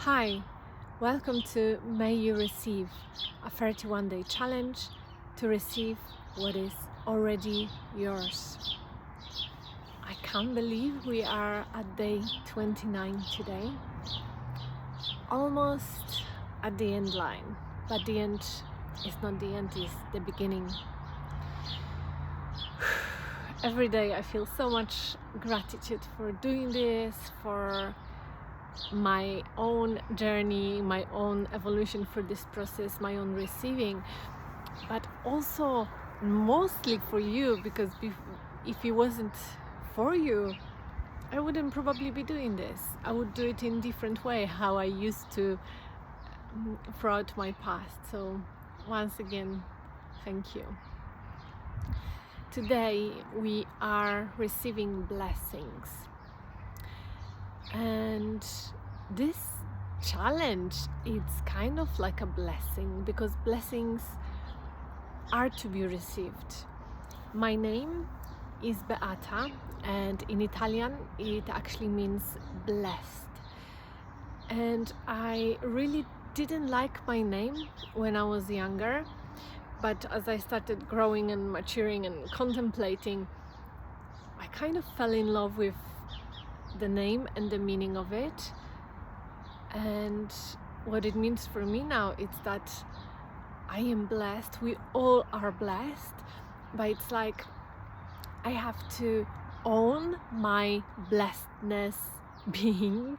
Hi, welcome to May You Receive, a 31-day challenge to receive what is already yours. I can't believe we are at day 29 today, almost at the end line, but the end is not the end, it's the beginning. Every day I feel so much gratitude for doing this, for my own journey, my own evolution for this process, my own receiving, but also mostly for you, because if it wasn't for you, I wouldn't probably be doing this. I would do it in different way, how I used to throughout my past. So once again, thank you. Today we are receiving blessings. And this challenge, it's kind of like a blessing, because blessings are to be received. My name is Beata, and in Italian it actually means blessed. And I really didn't like my name when I was younger, but as I started growing and maturing and contemplating, I kind of fell in love with the name and the meaning of it. And what it means for me now is that I am blessed. We all are blessed, but it's like I have to own my blessedness being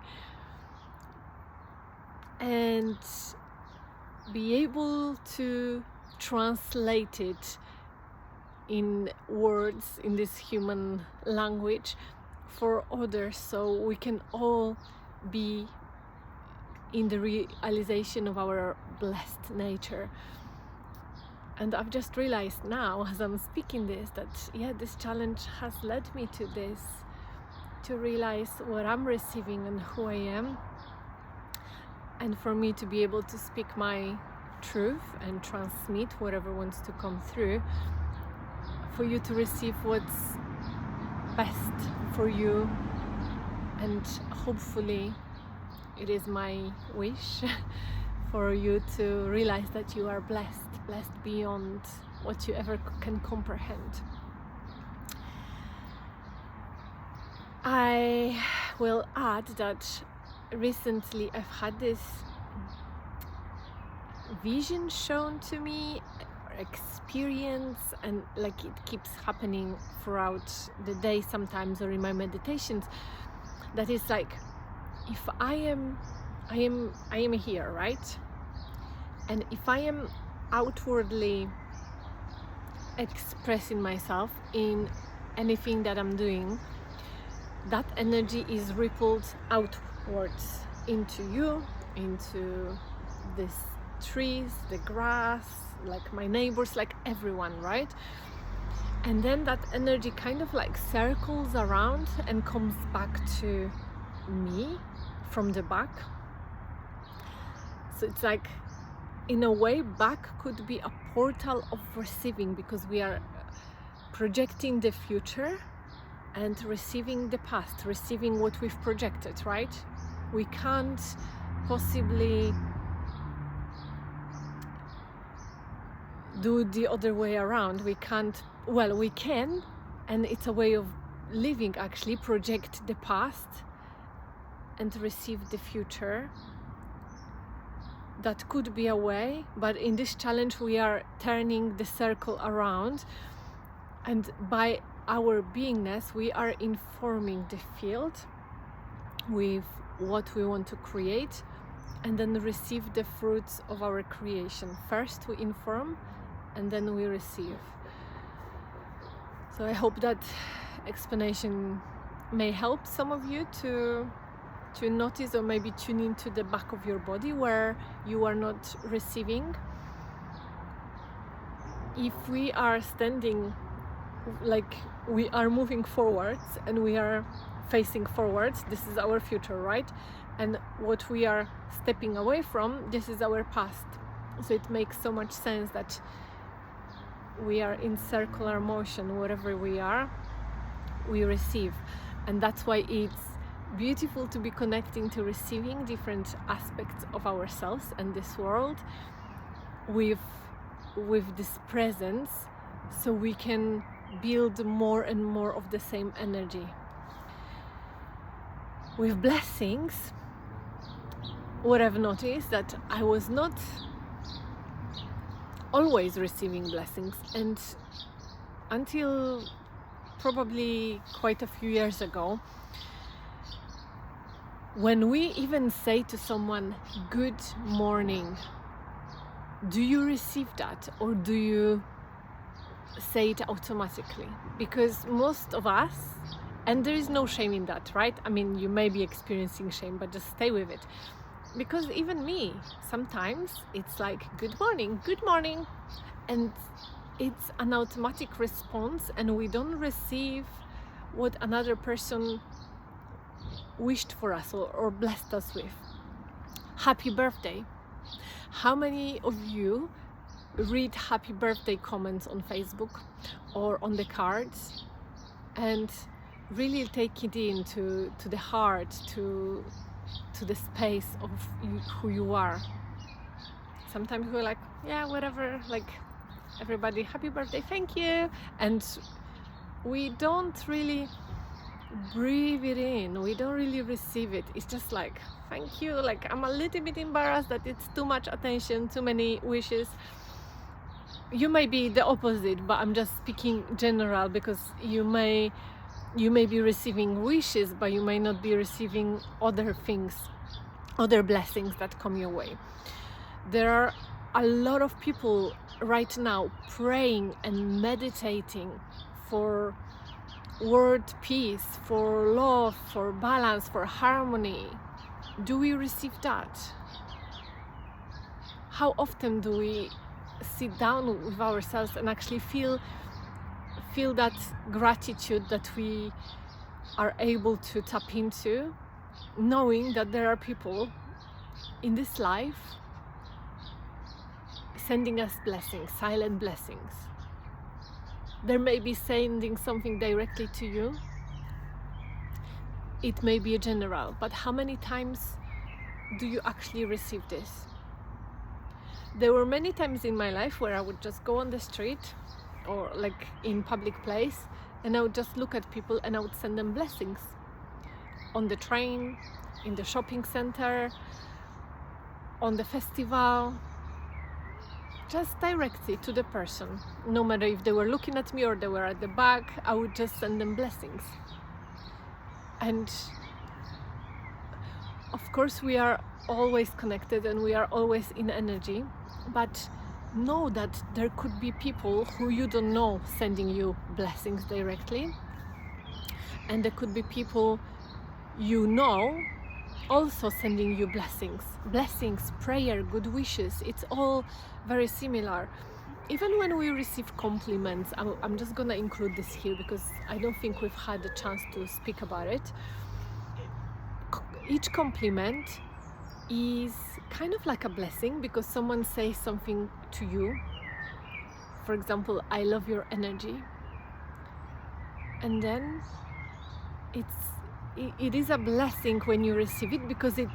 and be able to translate it in words, in this human language, for others, so we can all be in the realization of our blessed nature. And I've just realized now, as I'm speaking this, that this challenge has led me to this, to realize what I'm receiving and who I am, and for me to be able to speak my truth and transmit whatever wants to come through, for you to receive what's best for you. And hopefully it is my wish for you to realize that you are blessed beyond what you ever can comprehend. I will add that recently I've had this vision shown to me, experience, and like it keeps happening throughout the day sometimes, or in my meditations, that is like, if I am here, right? And if I am outwardly expressing myself in anything that I'm doing, that energy is rippled outwards into you, into these trees, the grass, like my neighbors, like everyone, right? And then that energy kind of like circles around and comes back to me from the back. So it's like, in a way, back could be a portal of receiving, because we are projecting the future and receiving the past, receiving what we've projected, right? We can't possibly do the other way around. We can't, well, we can, and it's a way of living, actually, project the past and receive the future. That could be a way, but in this challenge we are turning the circle around, and by our beingness we are informing the field with what we want to create, and then receive the fruits of our creation. First we inform, and then we receive. So I hope that explanation may help some of you to notice, or maybe tune into the back of your body where you are not receiving. If we are standing, like we are moving forwards and we are facing forwards, this is our future, right? And what we are stepping away from, this is our past. So it makes so much sense that we are in circular motion. Wherever we are, we receive. And that's why it's beautiful to be connecting to receiving different aspects of ourselves and this world with this presence, so we can build more and more of the same energy. With blessings, what I've noticed that I was not always receiving blessings, and until probably quite a few years ago, when we even say to someone good morning, do you receive that, or do you say it automatically? Because most of us, and there is no shame in that, right? I mean, you may be experiencing shame, but just stay with it. Because even me, sometimes it's like good morning, and it's an automatic response, and we don't receive what another person wished for us or blessed us with. Happy birthday. How many of you read happy birthday comments on Facebook or on the cards and really take it into the heart, to the space of who you are? Sometimes we're like, yeah, whatever, like, everybody, happy birthday, thank you, and we don't really breathe it in, we don't really receive it. It's just like, thank you, like, I'm a little bit embarrassed that it's too much attention, too many wishes. You may be the opposite, but I'm just speaking general, because you may be receiving wishes, but you may not be receiving other things, other blessings that come your way. There are a lot of people right now praying and meditating for world peace, for love, for balance, for harmony. Do we receive that? How often do we sit down with ourselves and actually feel that gratitude that we are able to tap into, knowing that there are people in this life sending us blessings, silent blessings? There may be sending something directly to you, it may be a general, but how many times do you actually receive this? There were many times in my life where I would just go on the street or like in public place, and I would just look at people and I would send them blessings on the train, in the shopping center, on the festival, just directly to the person. No matter if they were looking at me or they were at the back, I would just send them blessings. And of course we are always connected and we are always in energy, but know that there could be people who you don't know sending you blessings directly, and there could be people you know also sending you blessings, prayer, good wishes. It's all very similar. Even when we receive compliments, I'm just gonna include this here because I don't think we've had the chance to speak about it. Each compliment is kind of like a blessing, because someone says something to you. For example, I love your energy, and then it is a blessing when you receive it, because it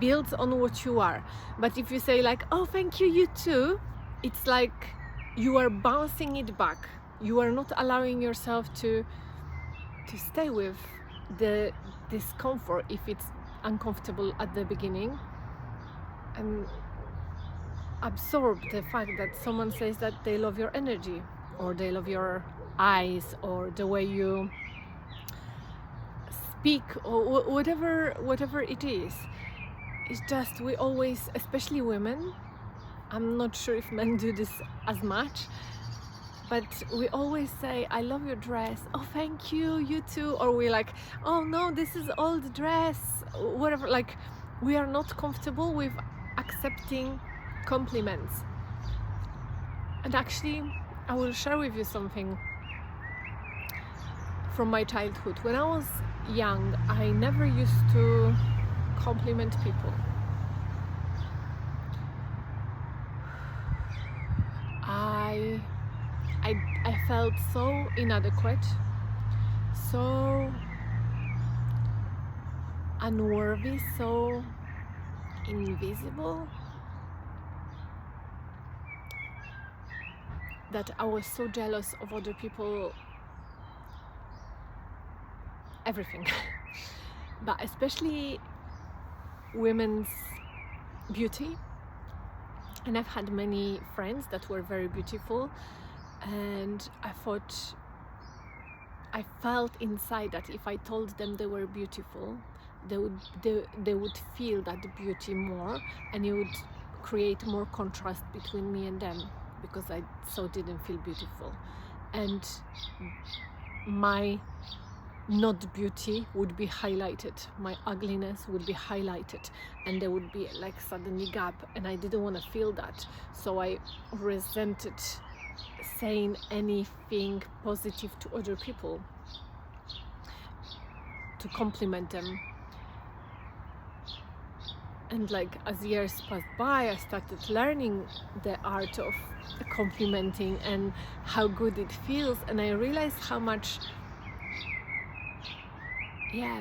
builds on what you are. But if you say like, oh, thank you, you too, it's like you are bouncing it back. You are not allowing yourself to stay with the discomfort if it's uncomfortable at the beginning, and absorb the fact that someone says that they love your energy, or they love your eyes, or the way you speak, or whatever it is. It's just, we always, especially women, I'm not sure if men do this as much, but we always say, I love your dress, oh thank you, you too, or we like, oh no, this is old dress, whatever. Like, we are not comfortable with accepting compliments. And actually, I will share with you something from my childhood. When I was young, I never used to compliment people. I felt so inadequate, so unworthy, so invisible, that I was so jealous of other people, everything. But especially women's beauty. And I've had many friends that were very beautiful, and I felt inside that if I told them they were beautiful, they would feel that beauty more, and it would create more contrast between me and them, because I so didn't feel beautiful, and my not beauty would be highlighted, my ugliness would be highlighted, and there would be like suddenly gap, and I didn't want to feel that, so I resented saying anything positive to other people, to compliment them. And like as years passed by, I started learning the art of complimenting and how good it feels, and I realized how much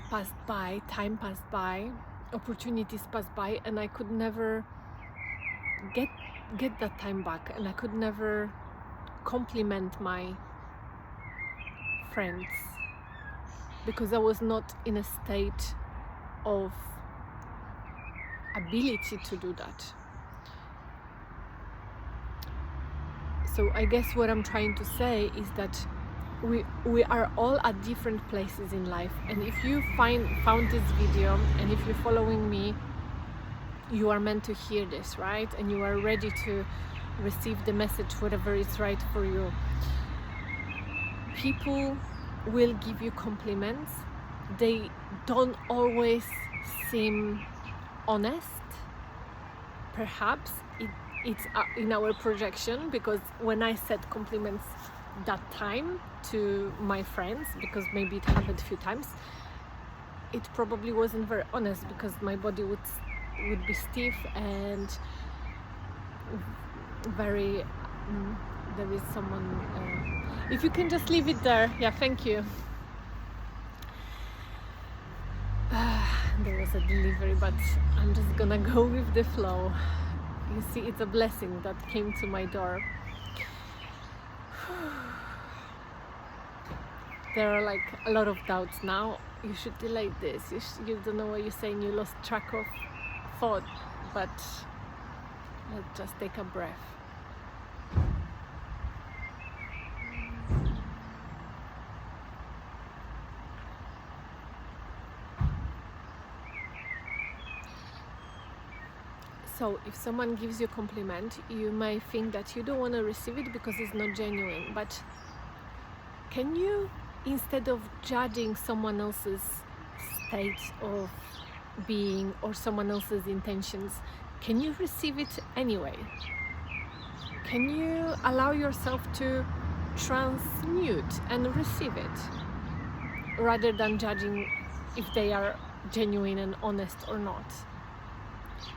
passed by, time passed by, opportunities passed by, and I could never get that time back, and I could never compliment my friends because I was not in a state of ability to do that. So I guess what I'm trying to say is that we are all at different places in life, and if you found this video and if you're following me, you are meant to hear this, right? And you are ready to receive the message, whatever is right for you. People will give you compliments. They don't always seem honest. Perhaps it's in our projection, because when I said compliments that time to my friends, because maybe it happened a few times, it probably wasn't very honest, because my body would be stiff and very there is someone if you can just leave it there, yeah, thank you. There was a delivery, but I'm just gonna go with the flow. You see, it's a blessing that came to my door. There are like a lot of doubts now. You should delay this. You don't know what you're saying. You lost track of thought. But let's just take a breath. So if someone gives you a compliment, you may think that you don't want to receive it because it's not genuine. But can you, instead of judging someone else's state of being or someone else's intentions, can you receive it anyway? Can you allow yourself to transmute and receive it, rather than judging if they are genuine and honest or not?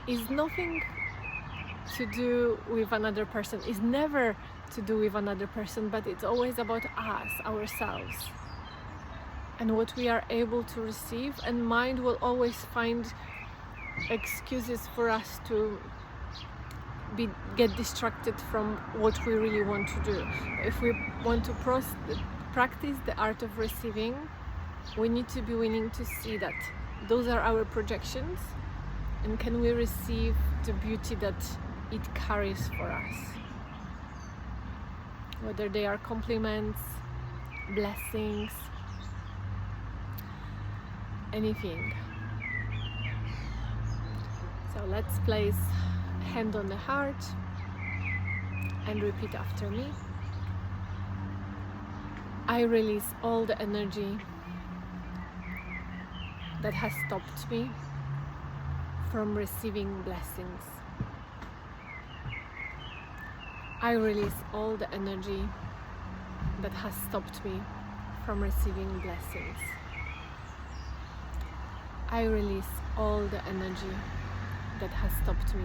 It's nothing to do with another person. It's never to do with another person, but it's always about us, ourselves, and what we are able to receive. And mind will always find excuses for us to get distracted from what we really want to do. If we want to practice the art of receiving, we need to be willing to see that those are our projections, and can we receive the beauty that it carries for us, whether they are compliments, blessings, anything. So let's place hand on the heart and repeat after me. I release all the energy that has stopped me from receiving blessings. I release all the energy that has stopped me from receiving blessings. I release all the energy that has stopped me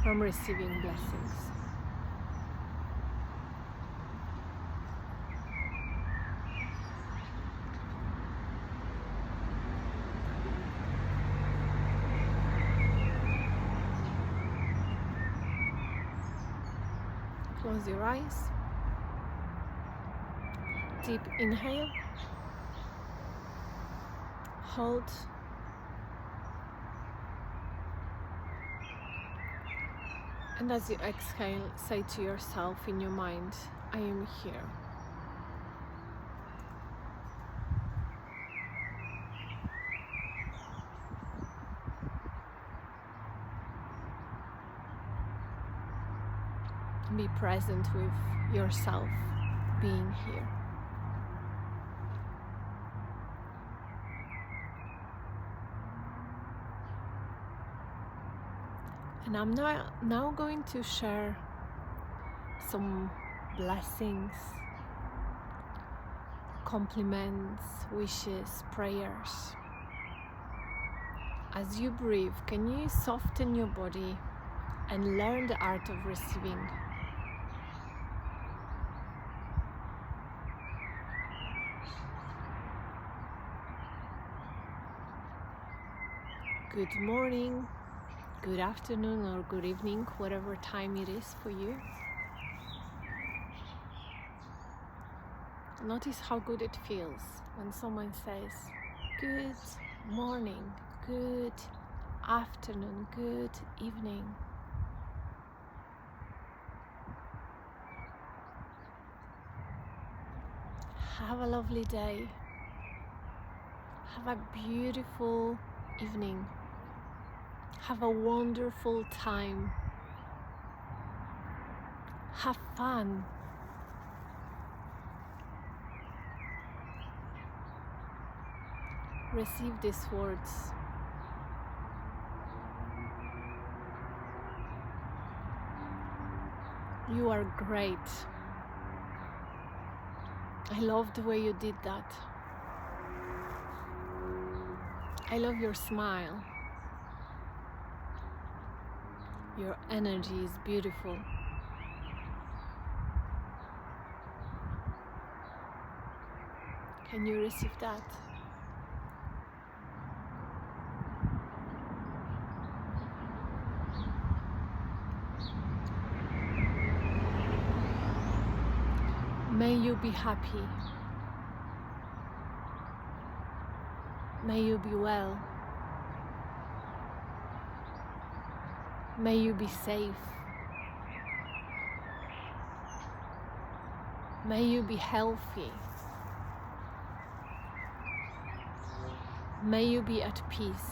from receiving blessings. Close your eyes. Deep inhale. Hold. And as you exhale, say to yourself in your mind, I am here. Be present with yourself being here. And I'm now going to share some blessings, compliments, wishes, prayers. As you breathe, can you soften your body and learn the art of receiving? Good morning, good afternoon, or good evening, whatever time it is for you. Notice how good it feels when someone says, good morning, good afternoon, good evening. Have a lovely day. Have a beautiful evening. Have a wonderful time. Have fun. Receive these words. You are great. I love the way you did that. I love your smile. Your energy is beautiful. Can you receive that? May you be happy. May you be well. May you be safe. May you be healthy. May you be at peace.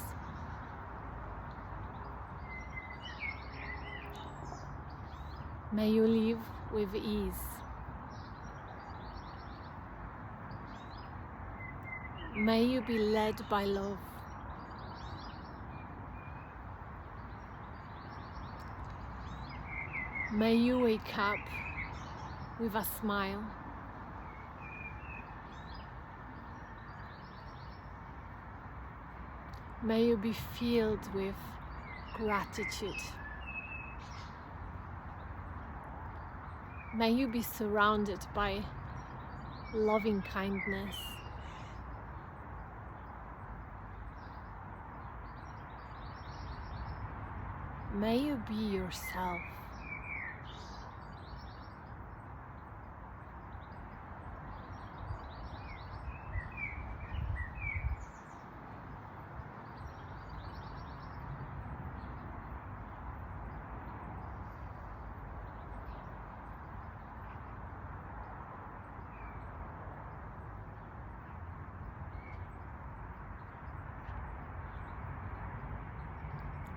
May you live with ease. May you be led by love. May you wake up with a smile. May you be filled with gratitude. May you be surrounded by loving kindness. May you be yourself.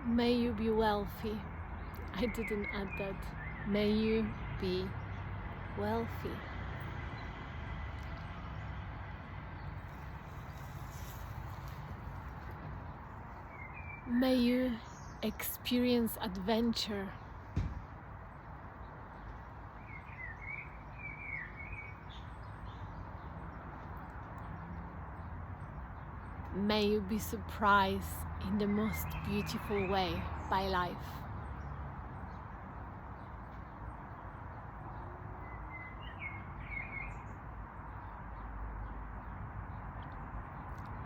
May you be wealthy. I didn't add that. May you be wealthy. May you experience adventure. May you be surprised in the most beautiful way by life.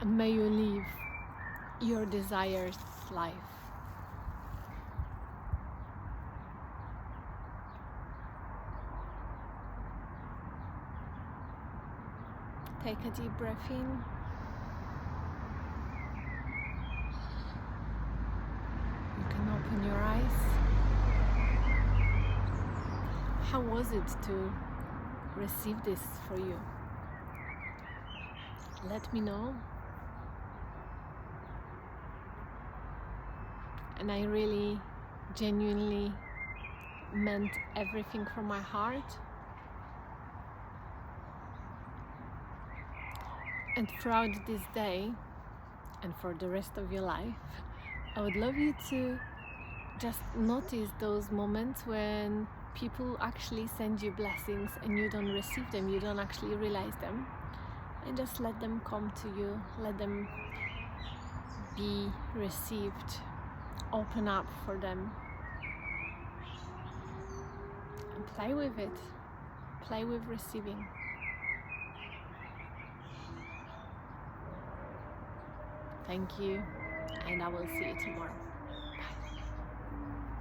And may you live your desired life. Take a deep breath in. You can open your eyes. How was it to receive this for you? Let me know. And I really genuinely meant everything from my heart. And throughout this day and for the rest of your life, I would love you to just notice those moments when people actually send you blessings and you don't receive them, you don't actually realize them, and just let them come to you, let them be received, open up for them, and play with it, play with receiving. Thank you, and I will see you tomorrow.